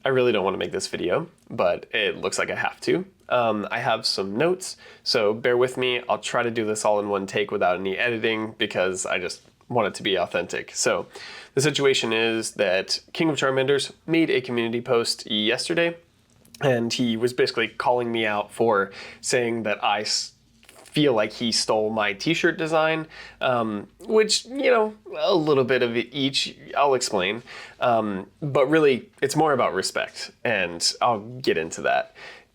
I really don't want to make this video, but it looks like I have to. I have some notes, so bear with me. I'll try to do this all in one take without any editing because I just want it to be authentic. So the situation is that King of Charmanders made a community post yesterday, and he was basically calling me out for saying that I feel like he stole my t-shirt design, which, you know, a little bit of each, I'll explain. But really, it's more about respect, and I'll get into that.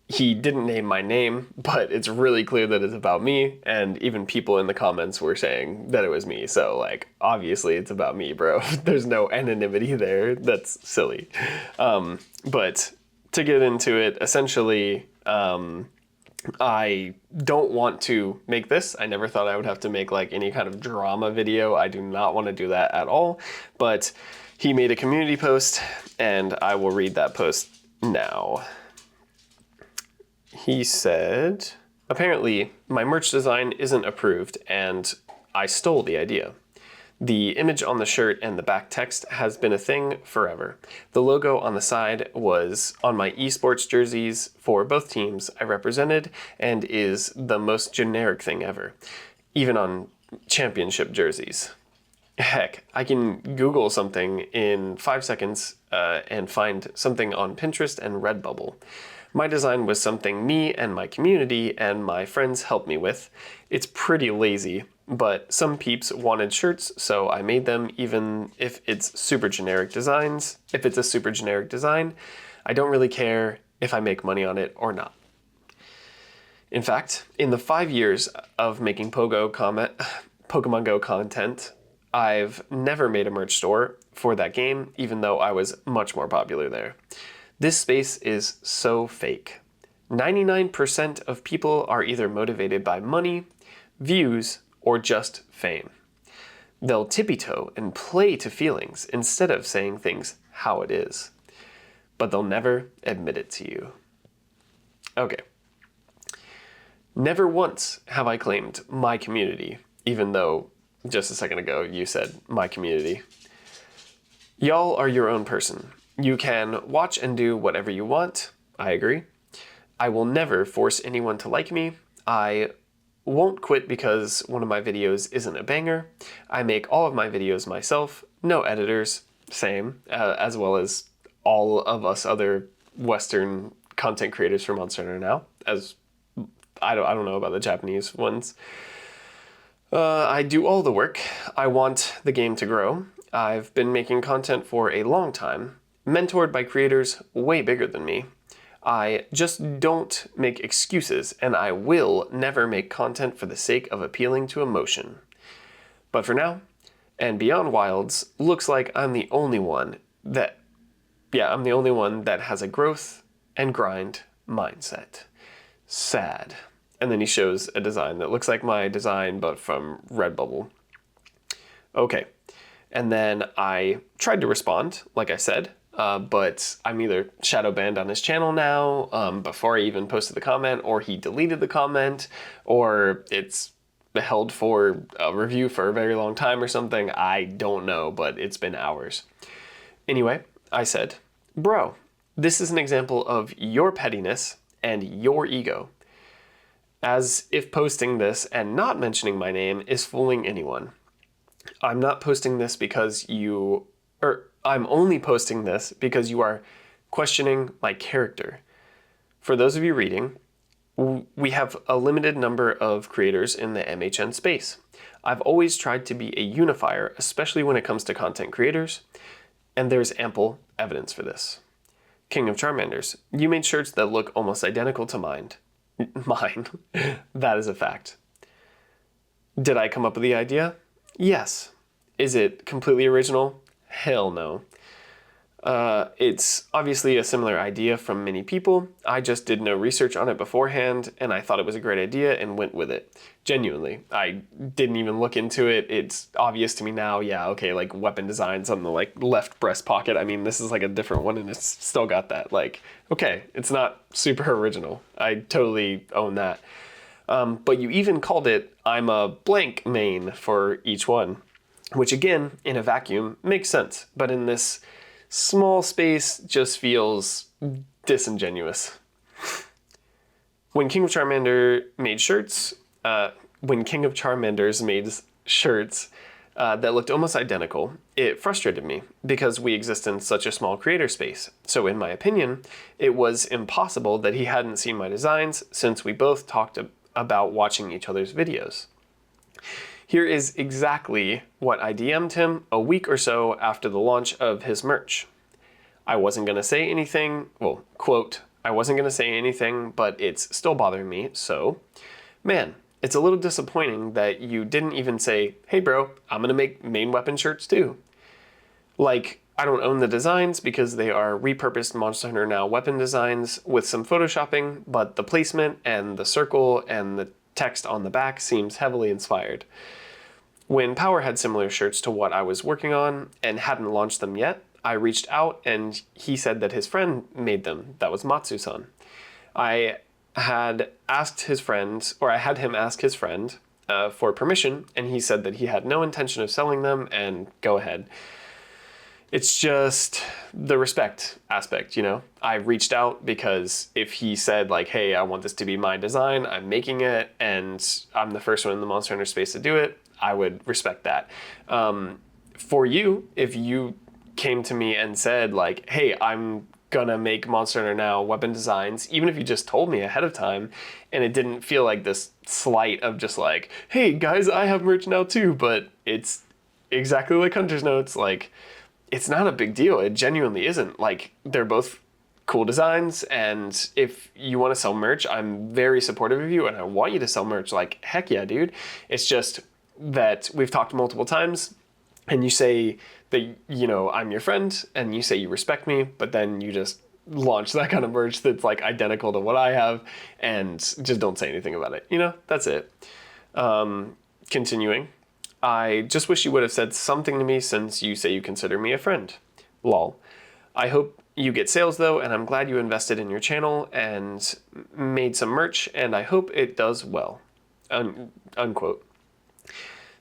He didn't name my name, but it's really clear that it's about me, and even people in the comments were saying that it was me. So, like, obviously it's about me, bro. There's no anonymity there. That's silly. But to get into it, essentially, I don't want to make this. I never thought I would have to make like any kind of drama video. I do not want to do that at all. But he made a community post, and I will read that post now. He said, apparently my merch design isn't approved and I stole the idea. The image on the shirt and the back text has been a thing forever. The logo on the side was on my esports jerseys for both teams I represented and is the most generic thing ever, even on championship jerseys. Heck, I can Google something in 5 seconds and find something on Pinterest and Redbubble. My design was something me and my community and my friends helped me with. It's pretty lazy, but some peeps wanted shirts, so I made them even if it's super generic designs. If it's a super generic design, I don't really care if I make money on it or not. In fact, in the 5 years of making Pokemon Go content, I've never made a merch store for that game, even though I was much more popular there. This space is so fake. 99% of people are either motivated by money, views, or just fame. They'll tippy-toe and play to feelings instead of saying things how it is. But they'll never admit it to you. Okay. Never once have I claimed my community, even though just a second ago you said my community. Y'all are your own person. You can watch and do whatever you want. I agree. I will never force anyone to like me. I won't quit because one of my videos isn't a banger. I make all of my videos myself, no editors, same, as well as all of us other Western content creators for Monster Hunter now, as I don't know about the Japanese ones. I do all the work. I want the game to grow. I've been making content for a long time, mentored by creators way bigger than me. I just don't make excuses, and I will never make content for the sake of appealing to emotion. But for now, and Beyond Wilds, looks like I'm the only one that has a growth and grind mindset. Sad. And then he shows a design that looks like my design, but from Redbubble. Okay. And then I tried to respond, like I said, but I'm either shadow banned on his channel now before I even posted the comment, or he deleted the comment, or it's held for a review for a very long time or something. I don't know, but it's been hours. Anyway, I said, bro, this is an example of your pettiness and your ego. As if posting this and not mentioning my name is fooling anyone. I'm not posting this because I'm only posting this because you are questioning my character. For those of you reading, we have a limited number of creators in the MHN space. I've always tried to be a unifier, especially when it comes to content creators, and there's ample evidence for this. King of Charmanders, you made shirts that look almost identical to mine. That is a fact. Did I come up with the idea? Yes. Is it completely original? Hell no. It's obviously a similar idea from many people. I just did no research on it beforehand, and I thought it was a great idea and went with it. Genuinely. I didn't even look into it. It's obvious to me now, yeah, okay, like weapon designs on the like left breast pocket. I mean, this is like a different one and it's still got that. Like, okay, it's not super original. I totally own that. But you even called it, I'm a blank main for each one, which again, in a vacuum, makes sense. But in this small space just feels disingenuous. When King of Charmander made shirts, when King of Charmanders made shirts that looked almost identical, it frustrated me because we exist in such a small creator space. So in my opinion, it was impossible that he hadn't seen my designs since we both talked about watching each other's videos. Here is exactly what I DM'd him a week or so after the launch of his merch. I wasn't going to say anything, well, quote, I wasn't going to say anything, but it's still bothering me, so, man, it's a little disappointing that you didn't even say, hey bro, I'm going to make main weapon shirts too. Like, I don't own the designs because they are repurposed Monster Hunter Now weapon designs with some photoshopping, but the placement and the circle and the text on the back seems heavily inspired. When Power had similar shirts to what I was working on and hadn't launched them yet, I reached out and he said that his friend made them. That was Matsu-san. I had asked his friend, or I had him ask his friend for permission, and he said that he had no intention of selling them and go ahead. It's just the respect aspect, you know? I reached out because if he said like, hey, I want this to be my design, I'm making it, and I'm the first one in the Monster Hunter space to do it, I would respect that. For you, if you came to me and said like, hey, I'm gonna make Monster Hunter Now weapon designs, even if you just told me ahead of time and it didn't feel like this slight of just like, hey guys, I have merch now too, but it's exactly like Hunter's Notes, like, it's not a big deal. It genuinely isn't. Like, they're both cool designs, and if you want to sell merch, I'm very supportive of you and I want you to sell merch. Like, heck yeah, dude. It's just that we've talked multiple times and you say that, you know, I'm your friend and you say you respect me, but then you just launch that kind of merch that's like identical to what I have and just don't say anything about it. You know, that's it. Continuing. I just wish you would have said something to me since you say you consider me a friend. Lol. I hope you get sales though, and I'm glad you invested in your channel and made some merch, and I hope it does well. Unquote.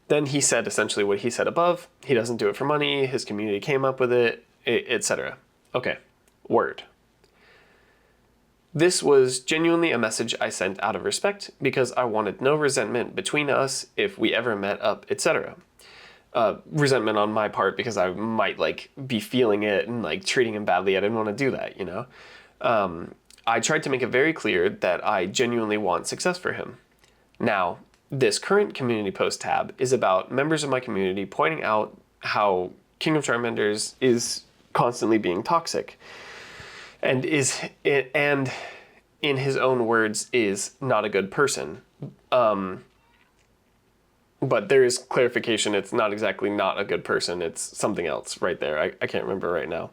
Then he said essentially what he said above. He doesn't do it for money, his community came up with it, etc. Okay, word. This was genuinely a message I sent out of respect because I wanted no resentment between us if we ever met up, etc. Resentment on my part because I might like be feeling it and like treating him badly. I didn't want to do that, you know? I tried to make it very clear that I genuinely want success for him. Now, this current community post tab is about members of my community pointing out how King of Charmanders is constantly being toxic. And in his own words, is not a good person. But there is clarification. It's not exactly not a good person. It's something else right there. I can't remember right now.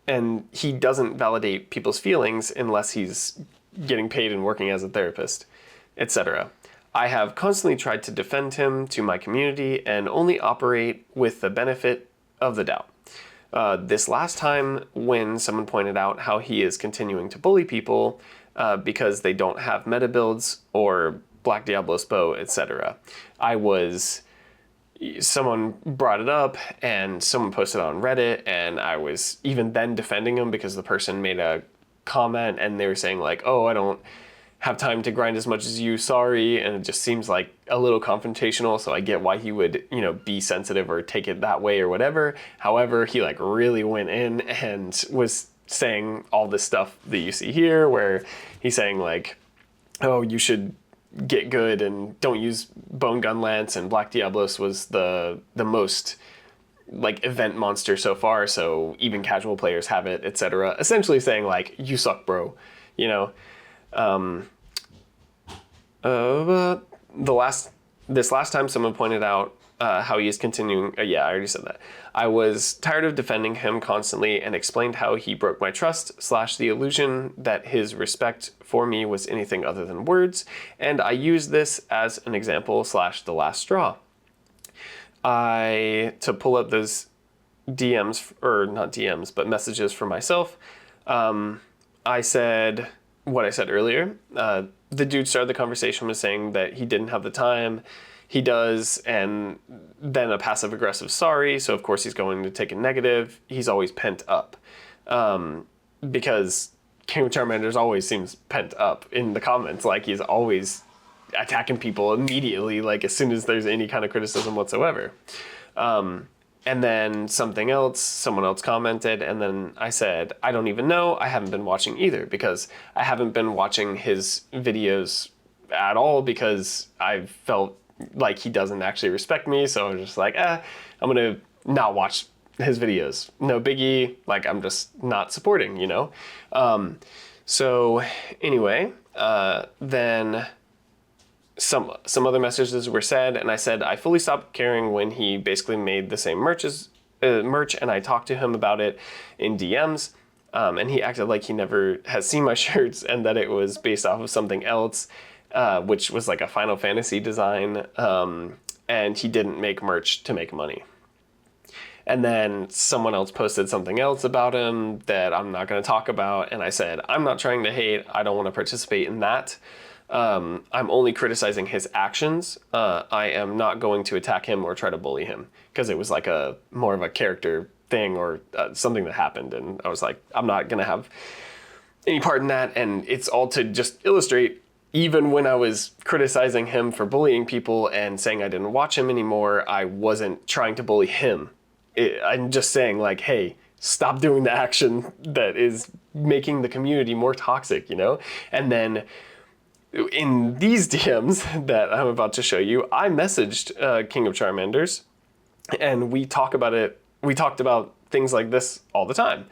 And he doesn't validate people's feelings unless he's getting paid and working as a therapist, etc. I have constantly tried to defend him to my community and only operate with the benefit of the doubt. This last time when someone pointed out how he is continuing to bully people because they don't have meta builds or Black Diablo's bow, etc. Someone brought it up and someone posted it on Reddit, and I was even then defending him because the person made a comment and they were saying like, oh, I don't have time to grind as much as you, sorry, and it just seems like a little confrontational, so I get why he would, you know, be sensitive or take it that way or whatever. However, he like really went in and was saying all this stuff that you see here, where he's saying like, oh, you should get good and don't use Bone Gun Lance, and Black Diablos was the most like event monster so far, so even casual players have it, etc. Essentially saying like, you suck, bro, you know. This last time someone pointed out how he is continuing, yeah, I already said that. I was tired of defending him constantly and explained how he broke my trust -- the illusion that his respect for me was anything other than words, and I used this as an example -- the last straw. To pull up those DMs, or not DMs, but messages for myself, I said what I said earlier. The dude started the conversation with saying that he didn't have the time, he does, and then a passive aggressive sorry. So of course he's going to take a negative. He's always pent up, because King of Charmander's always seems pent up in the comments. Like he's always attacking people immediately, like as soon as there's any kind of criticism whatsoever. And then someone else commented, and then I said, I don't even know, I haven't been watching either, because I haven't been watching his videos at all because I felt like he doesn't actually respect me, so I was just like, I'm gonna not watch his videos. No biggie, like I'm just not supporting, you know? So anyway, then some other messages were said, and I said I fully stopped caring when he basically made the same merch, and I talked to him about it in DMs, and he acted like he never has seen my shirts and that it was based off of something else, which was like a Final Fantasy design, and he didn't make merch to make money. And then someone else posted something else about him that I'm not going to talk about, and I said, I'm not trying to hate, I don't want to participate in that. I'm only criticizing his actions. I am not going to attack him or try to bully him, because it was like more of a character thing, or something that happened, and I was like, I'm not gonna have any part in that. And it's all to just illustrate, even when I was criticizing him for bullying people and saying I didn't watch him anymore, I wasn't trying to bully him. I'm just saying, like, hey, stop doing the action that is making the community more toxic, you know? And then in these DMs that I'm about to show you, I messaged King of Charmanders, and we talked about things like this all the time.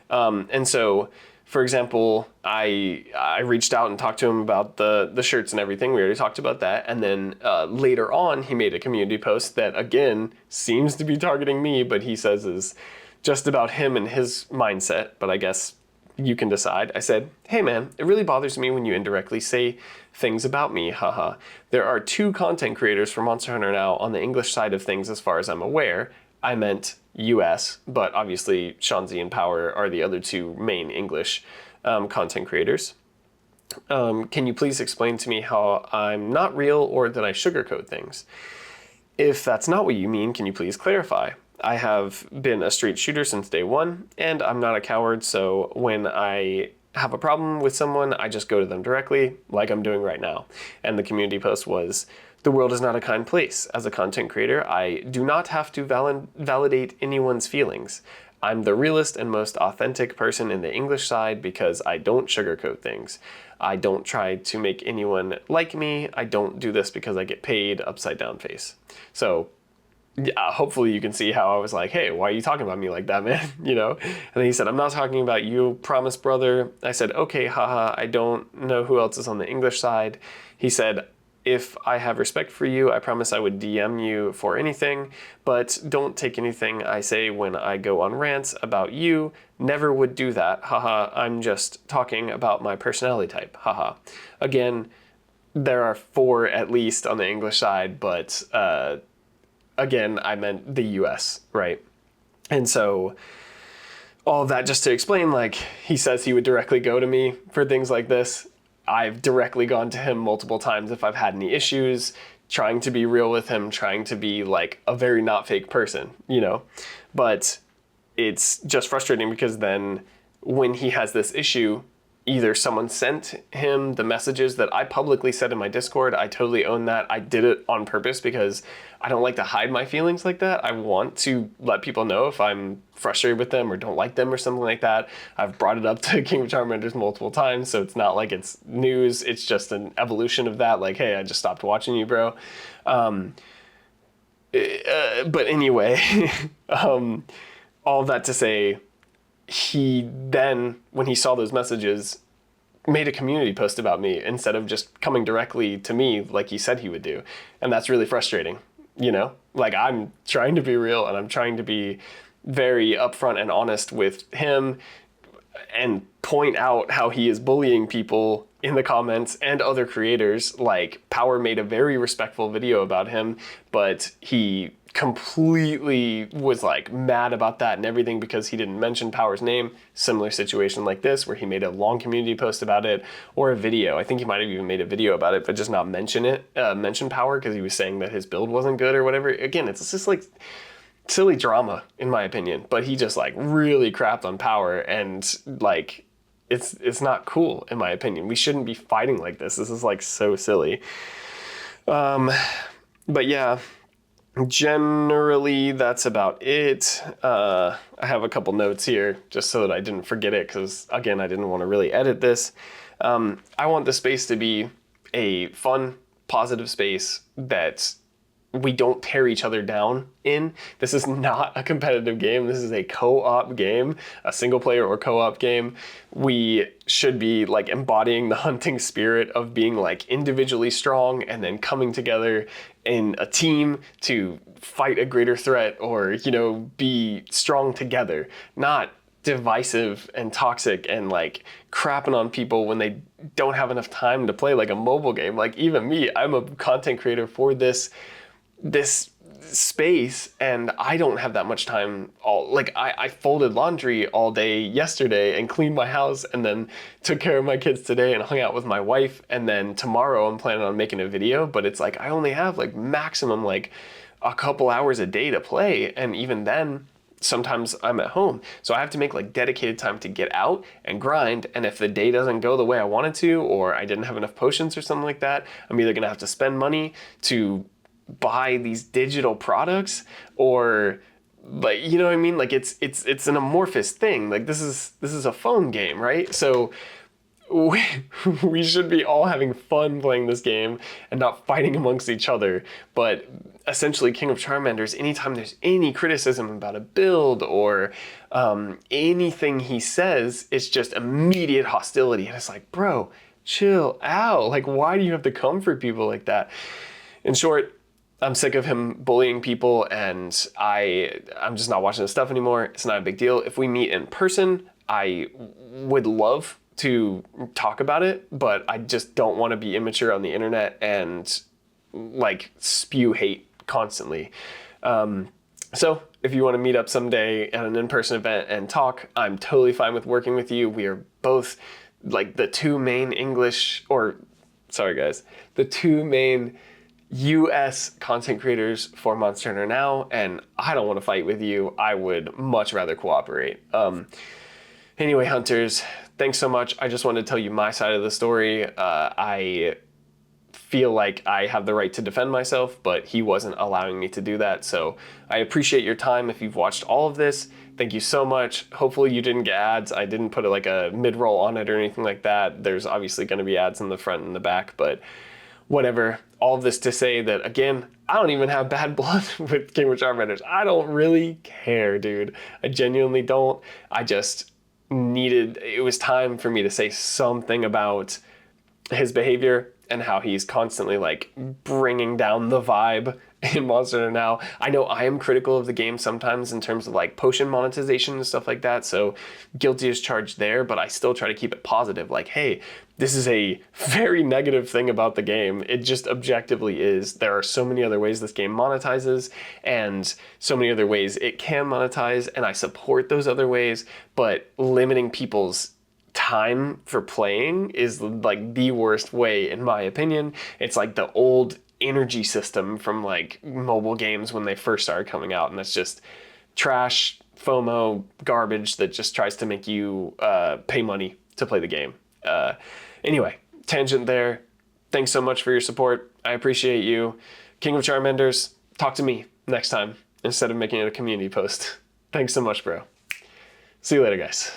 And so, for example, I reached out and talked to him about the shirts and everything. We already talked about that. And then later on, he made a community post that, again, seems to be targeting me, but he says is just about him and his mindset. But I guess you can decide. I said, hey man, it really bothers me when you indirectly say things about me, haha. There are 2 content creators for Monster Hunter now on the English side of things as far as I'm aware. I meant US, but obviously Shanzi and Power are the other 2 main English content creators. Can you please explain to me how I'm not real or that I sugarcoat things? If that's not what you mean, can you please clarify? I have been a straight shooter since day one, and I'm not a coward, so when I have a problem with someone, I just go to them directly, like I'm doing right now. And the community post was, the world is not a kind place. As a content creator, I do not have to validate anyone's feelings. I'm the realest and most authentic person in the English side because I don't sugarcoat things. I don't try to make anyone like me. I don't do this because I get paid, upside down face. So yeah, hopefully you can see how I was like, hey, why are you talking about me like that, man? You know? And then he said, I'm not talking about you, promise, brother. I said, okay, haha, I don't know who else is on the English side. He said, if I have respect for you, I promise I would DM you for anything, but don't take anything I say when I go on rants about you. Never would do that, haha. I'm just talking about my personality type, haha. Again, there are 4 at least on the English side, but again, I meant the US, right? And so all of that just to explain, like, he says he would directly go to me for things like this. I've directly gone to him multiple times if I've had any issues, trying to be real with him, trying to be like a very not fake person, you know? But it's just frustrating because then when he has this issue, either someone sent him the messages that I publicly said in my Discord. I totally own that. I did it on purpose because I don't like to hide my feelings like that. I want to let people know if I'm frustrated with them or don't like them or something like that. I've brought it up to King of Charmanders multiple times, so it's not like it's news. It's just an evolution of that. Like, hey, I just stopped watching you, bro. But anyway, all that to say, he then, when he saw those messages, made a community post about me instead of just coming directly to me like he said he would do. And that's really frustrating, you know? Like, I'm trying to be real and I'm trying to be very upfront and honest with him and point out how he is bullying people in the comments and other creators. Like, Power made a very respectful video about him, but he completely was like mad about that and everything because he didn't mention Power's name. Similar situation like this where he made a long community post about it, or a video. I think he might have even made a video about it, but just not mention Power because he was saying that his build wasn't good or whatever. Again, it's just like silly drama in my opinion, but he just like really crapped on Power, and like it's not cool in my opinion. We shouldn't be fighting like this. This is like so silly. But yeah, generally that's about it. I have a couple notes here just so that I didn't forget it, because again, I didn't want to really edit this. I want the space to be a fun, positive space that we don't tear each other down in. This is not a competitive game. This is a co-op game, a single player or co-op game. We should be like embodying the hunting spirit of being like individually strong and then coming together in a team to fight a greater threat, or, you know, be strong together, not divisive and toxic and like crapping on people when they don't have enough time to play like a mobile game. Like even me, I'm a content creator for this space, and I don't have that much time. I folded laundry all day yesterday and cleaned my house, and then took care of my kids today and hung out with my wife, and then tomorrow I'm planning on making a video, but it's like I only have like maximum like a couple hours a day to play, and even then sometimes I'm at home, so I have to make like dedicated time to get out and grind. And if the day doesn't go the way I wanted to, or I didn't have enough potions or something like that, I'm either gonna have to spend money to buy these digital products, or like, you know what I mean? Like it's an amorphous thing. Like this is a phone game, right? So we should be all having fun playing this game and not fighting amongst each other. But essentially, King of Charmanders, anytime there's any criticism about a build or anything he says, it's just immediate hostility. And it's like, bro, chill out. Like, why do you have to comfort people like that? In short, I'm sick of him bullying people, and I'm just not watching this stuff anymore. It's not a big deal. If we meet in person, I would love to talk about it, but I just don't want to be immature on the internet and like spew hate constantly. So if you want to meet up someday at an in-person event and talk, I'm totally fine with working with you. We are both like the two main US content creators for Monster Hunter Now, and I don't want to fight with you. I would much rather cooperate. Anyway, hunters, thanks so much. I just wanted to tell you my side of the story. I feel like I have the right to defend myself, but he wasn't allowing me to do that. So I appreciate your time. If you've watched all of this, thank you so much. Hopefully you didn't get ads. I didn't put like a mid-roll on it or anything like that. There's obviously going to be ads in the front and the back, but whatever. All of this to say that, again, I don't even have bad blood with King of Charmanders. I don't really care, dude. I genuinely don't. I just it was time for me to say something about his behavior and how he's constantly like bringing down the vibe in Monster Hunter Now. I know I am critical of the game sometimes in terms of like potion monetization and stuff like that, so guilty as charged there, but I still try to keep it positive. Like, hey, this is a very negative thing about the game. It just objectively is. There are so many other ways this game monetizes, and so many other ways it can monetize, and I support those other ways, but limiting people's time for playing is like the worst way, in my opinion. It's like the old energy system from like mobile games when they first started coming out, and that's just trash, FOMO, garbage that just tries to make you pay money to play the game. Anyway, tangent there. Thanks so much for your support. I appreciate you. King of Charmanders, talk to me next time instead of making it a community post. Thanks so much, bro. See you later, guys.